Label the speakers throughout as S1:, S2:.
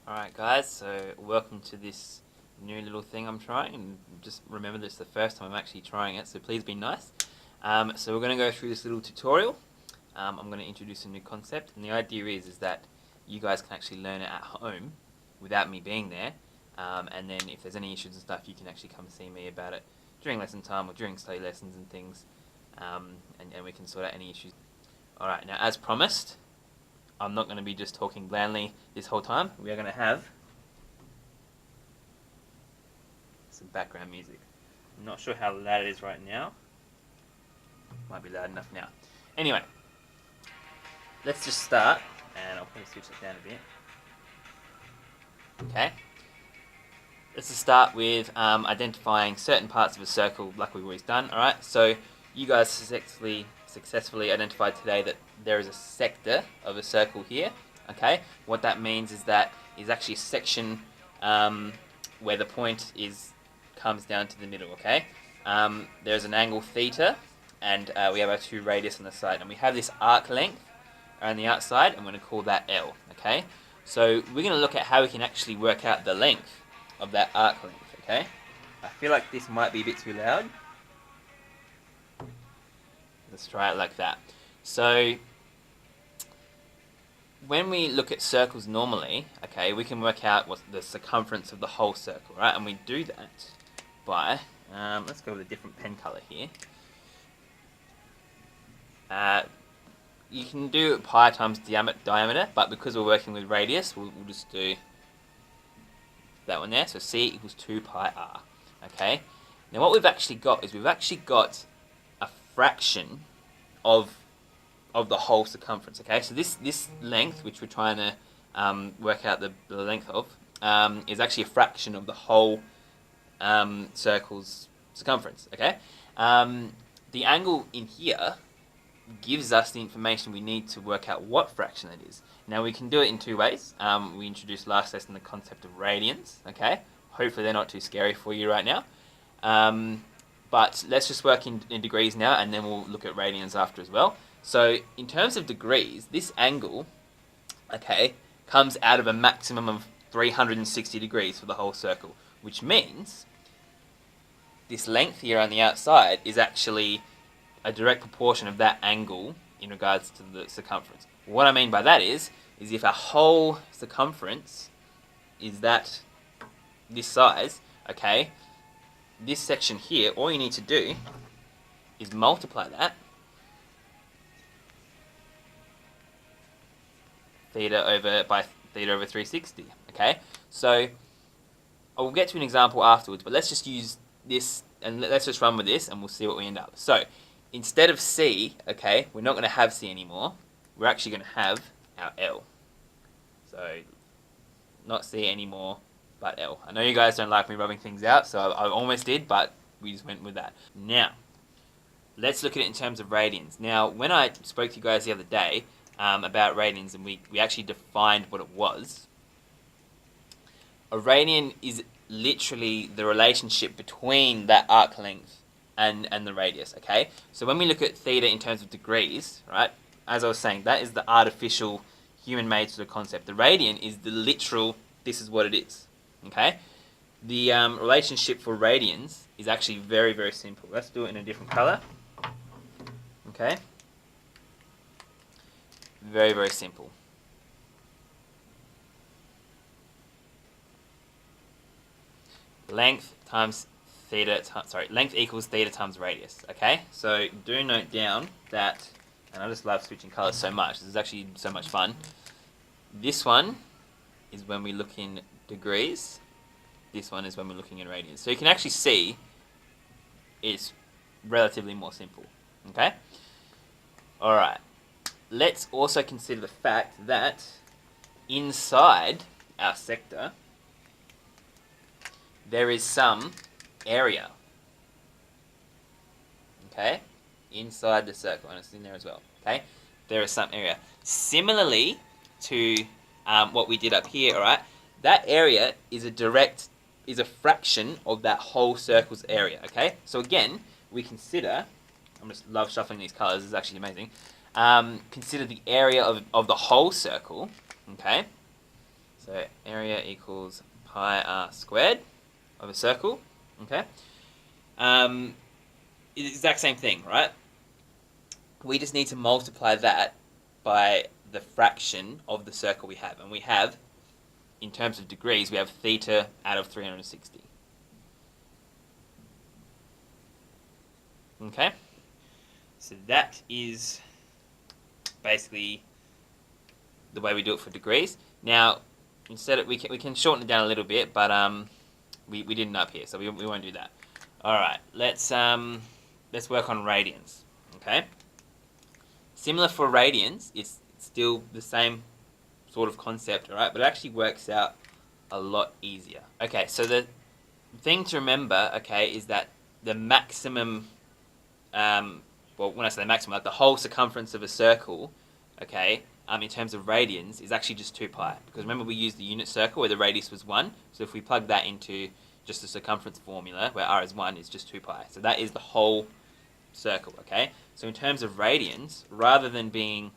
S1: Alright guys, so welcome to this new little thing I'm trying, and just remember this is the first time I'm actually trying it, so please be nice. So we're going to go through this little tutorial. I'm going to introduce a new concept, and the idea is that you guys can actually learn it at home without me being there, and then if there's any issues and stuff, you can actually come see me about it during lesson time or during study lessons and things, and we can sort out any issues. Alright, now as promised, I'm not going to be just talking blandly this whole time. We are going to have some background music. I'm not sure how loud it is right now. Might be loud enough now. Anyway, let's just start, and I'll probably switch it down a bit. Okay. Let's just start with identifying certain parts of a circle like we've always done. Alright, so you guys successfully identified today that there is a sector of a circle here. Okay, what that means is that is actually a section where the point comes down to the middle. Okay, there's an angle theta, and we have our two radius on the side, and we have this arc length around the outside. I'm going to call that L. Okay, so we're going to look at how we can actually work out the length of that arc length. Okay, I feel like this might be a bit too loud. Let's try it like that. So when we look at circles normally, okay, we can work out what's the circumference of the whole circle, right? And we do that by, let's go with a different pen color here. You can do pi times diameter, but because we're working with radius, we'll just do that one there. So C equals 2 pi r. Okay. Now what we've actually got is a fraction of the whole circumference. Okay, so this length, which we're trying to work out the length of, is actually a fraction of the whole circle's circumference. Okay, the angle in here gives us the information we need to work out what fraction it is. Now we can do it in two ways. We introduced last lesson the concept of radians. Okay, hopefully they're not too scary for you right now. But let's just work in degrees now, and then we'll look at radians after as well. So in terms of degrees, this angle, okay, comes out of a maximum of 360 degrees for the whole circle, which means this length here on the outside is actually a direct proportion of that angle in regards to the circumference. What I mean by that is if our whole circumference is this size, okay, this section here, all you need to do is multiply that by theta over 360. Okay, so I will get to an example afterwards, but let's just use this and let's just run with this, and we'll see what we end up. So instead of C, okay, we're not going to have C anymore. We're actually going to have our L. So not C anymore, but L. I know you guys don't like me rubbing things out, so I almost did, but we just went with that. Now, let's look at it in terms of radians. Now, when I spoke to you guys the other day about radians, and we actually defined what it was, a radian is literally the relationship between that arc length and the radius, okay? So when we look at theta in terms of degrees, right, as I was saying, that is the artificial human-made sort of concept. The radian is the literal, this is what it is. Okay, the relationship for radians is actually very, very simple. Let's do it in a different color. Okay, very, very simple. Length equals theta times radius. Okay, so do note down that, and I just love switching colors so much. This is actually so much fun. This one is when we look in degrees. This one is when we're looking in radians. So you can actually see it's relatively more simple. Okay? Alright. Let's also consider the fact that inside our sector there is some area. Okay? Inside the circle, and it's in there as well. Okay? There is some area. Similarly to what we did up here, alright? That area is a fraction of that whole circle's area, okay? So again, we consider, I just love shuffling these colors, this is actually amazing. Consider the area of the whole circle, okay? So area equals pi r squared of a circle. Okay. It's the exact same thing, right? We just need to multiply that by the fraction of the circle we have. And we have, in terms of degrees, we have theta out of 360. Okay? So that is basically the way we do it for degrees. Now, instead of, we can shorten it down a little bit, but we didn't up here, so we won't do that. All right, let's work on radians. Okay. Similar for radians, it's still the same sort of concept, all right, but it actually works out a lot easier. Okay, so the thing to remember, okay, is that the maximum, well, when I say the maximum, like the whole circumference of a circle, okay, in terms of radians, is actually just 2 pi. Because remember, we used the unit circle where the radius was 1, so if we plug that into just the circumference formula, where r is 1, is just 2 pi. So that is the whole circle, okay? So in terms of radians, rather than being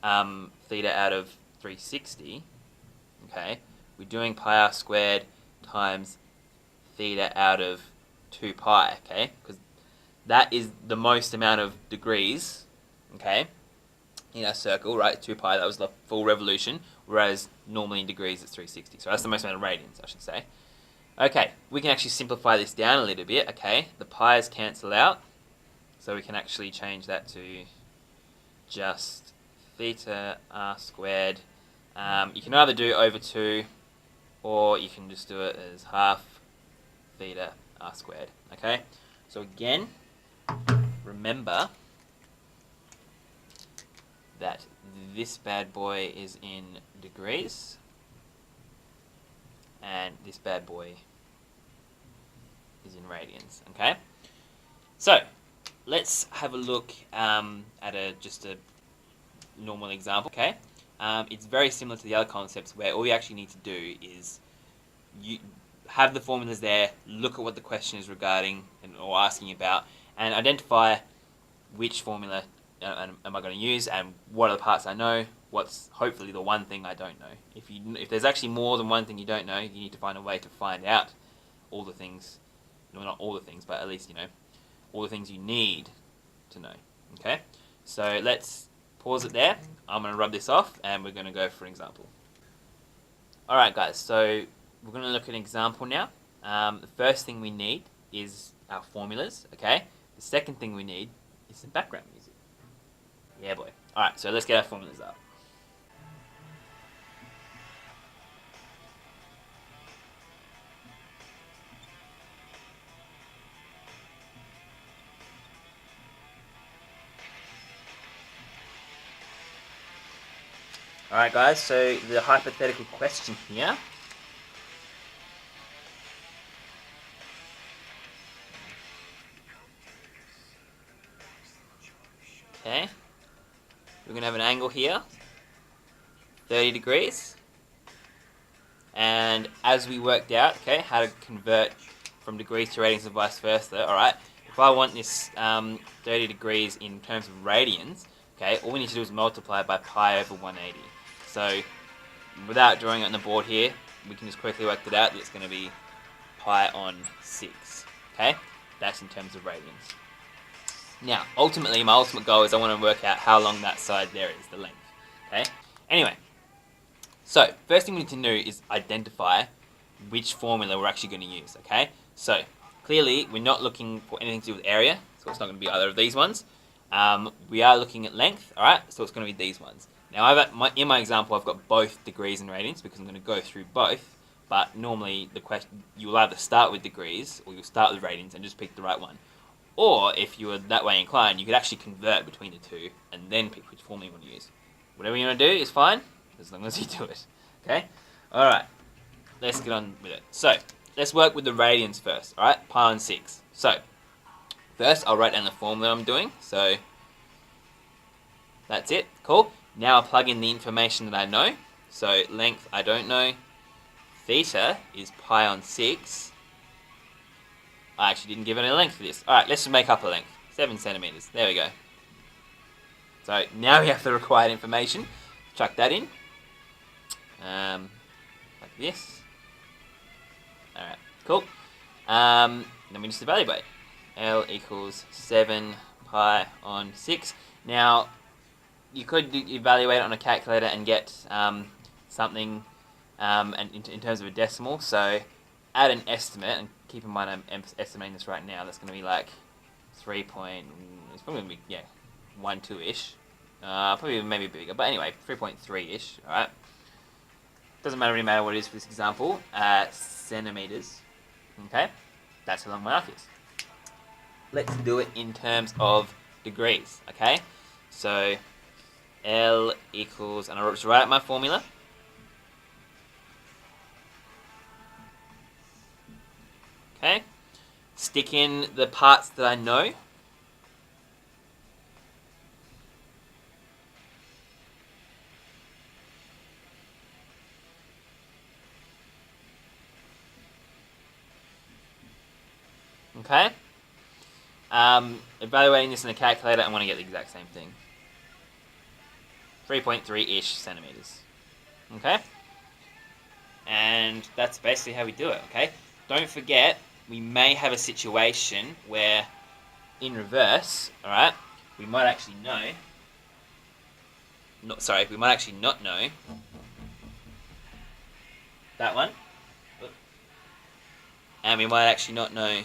S1: theta out of 360, okay, we're doing pi r squared times theta out of 2 pi, okay? Because that is the most amount of degrees, okay, in our circle, right? 2 pi, that was the full revolution, whereas normally in degrees it's 360. So that's the most amount of radians, I should say. Okay, we can actually simplify this down a little bit, okay? The pi's cancel out, so we can actually change that to just theta r squared. You can either do over 2, or you can just do it as half theta r squared, okay? So again, remember that this bad boy is in degrees, and this bad boy is in radians, okay? So, let's have a look at just a normal example, okay? It's very similar to the other concepts where all you actually need to do is you have the formulas there, look at what the question is regarding or asking about, and identify which formula am I going to use and what are the parts I know, what's hopefully the one thing I don't know. If there's actually more than one thing you don't know, you need to find a way to find out all the things, well, not all the things, but at least, you know, all the things you need to know, okay? So let's pause it there. I'm going to rub this off and we're going to go for an example. Alright guys, so we're going to look at an example now. The first thing we need is our formulas, okay? The second thing we need is some background music. Yeah boy. Alright, so let's get our formulas up. Alright guys, so the hypothetical question here . Okay. We're going to have an angle here, 30 degrees. And as we worked out, okay, how to convert from degrees to radians and vice versa, alright, if I want this 30 degrees in terms of radians, okay, all we need to do is multiply by pi over 180. So, without drawing it on the board here, we can just quickly work it out that it's going to be pi on 6, okay? That's in terms of radians. Now, ultimately, my ultimate goal is I want to work out how long that side there is, the length, okay? Anyway, so, first thing we need to do is identify which formula we're actually going to use, okay? So, clearly, we're not looking for anything to do with area, so it's not going to be either of these ones. We are looking at length, alright? So it's going to be these ones. Now, in my example, I've got both degrees and radians because I'm going to go through both, but normally the question, you'll either start with degrees or you'll start with radians and just pick the right one. Or, if you were that way inclined, you could actually convert between the two and then pick which formula you want to use. Whatever you want to do is fine, as long as you do it. Okay? Alright, let's get on with it. So, let's work with the radians first, alright? Pi on 6. So, first I'll write down the formula I'm doing. So, that's it. Cool. Now I'll plug in the information that I know. So, length I don't know. Theta is pi on 6. I actually didn't give any length for this. Alright, let's just make up a length. 7 centimeters. There we go. So, now we have the required information. Chuck that in. this. Alright, cool. Then we just evaluate. L equals 7 pi on 6. Now, you could evaluate on a calculator and get something and in terms of a decimal. So add an estimate, and keep in mind I'm estimating this right now. That's going to be like 3 point. It's probably going to be 1-2-ish. Probably maybe bigger, but anyway, 3.3-ish. All right. Doesn't really matter what it is for this example. Centimeters. Okay, that's how long my arc is. Let's do it in terms of degrees. Okay, so L equals, and I'll just write out my formula. Okay, stick in the parts that I know. Okay, evaluating this in a calculator, I want to get the exact same thing. 3.3-ish centimeters. Okay, and that's basically how we do it. Okay, don't forget, we may have a situation where, in reverse, all right, we might actually know. We might actually not know that one, and we might actually not know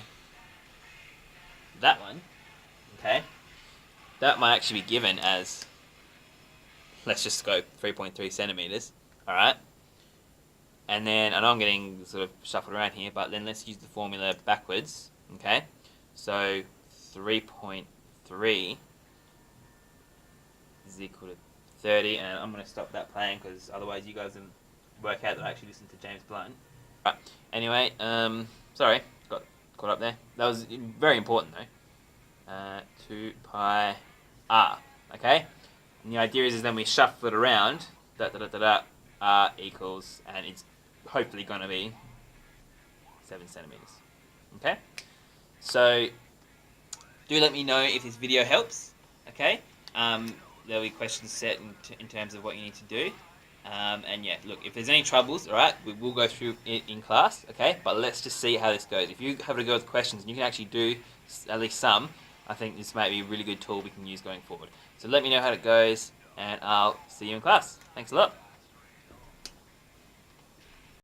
S1: that one. Okay, that might actually be given as, let's just go 3.3 centimeters. All right, and then I know I'm getting sort of shuffled around here, but then let's use the formula backwards. Okay, so 3.3 is equal to 30, and I'm going to stop that playing because otherwise you guys will work out that I actually listened to James Blunt. Right. Anyway, sorry, got caught up there. That was very important though. 2 pi r. Okay, and the idea is then we shuffle it around. R equals, and it's hopefully going to be 7 centimeters. Okay, so do let me know if this video helps. Okay, there'll be questions set in terms of what you need to do. And yeah, look, if there's any troubles, alright, we will go through it in class, okay? But let's just see how this goes. If you have a go with questions and you can actually do at least some, I think this might be a really good tool we can use going forward. So let me know how it goes, and I'll see you in class. Thanks a lot.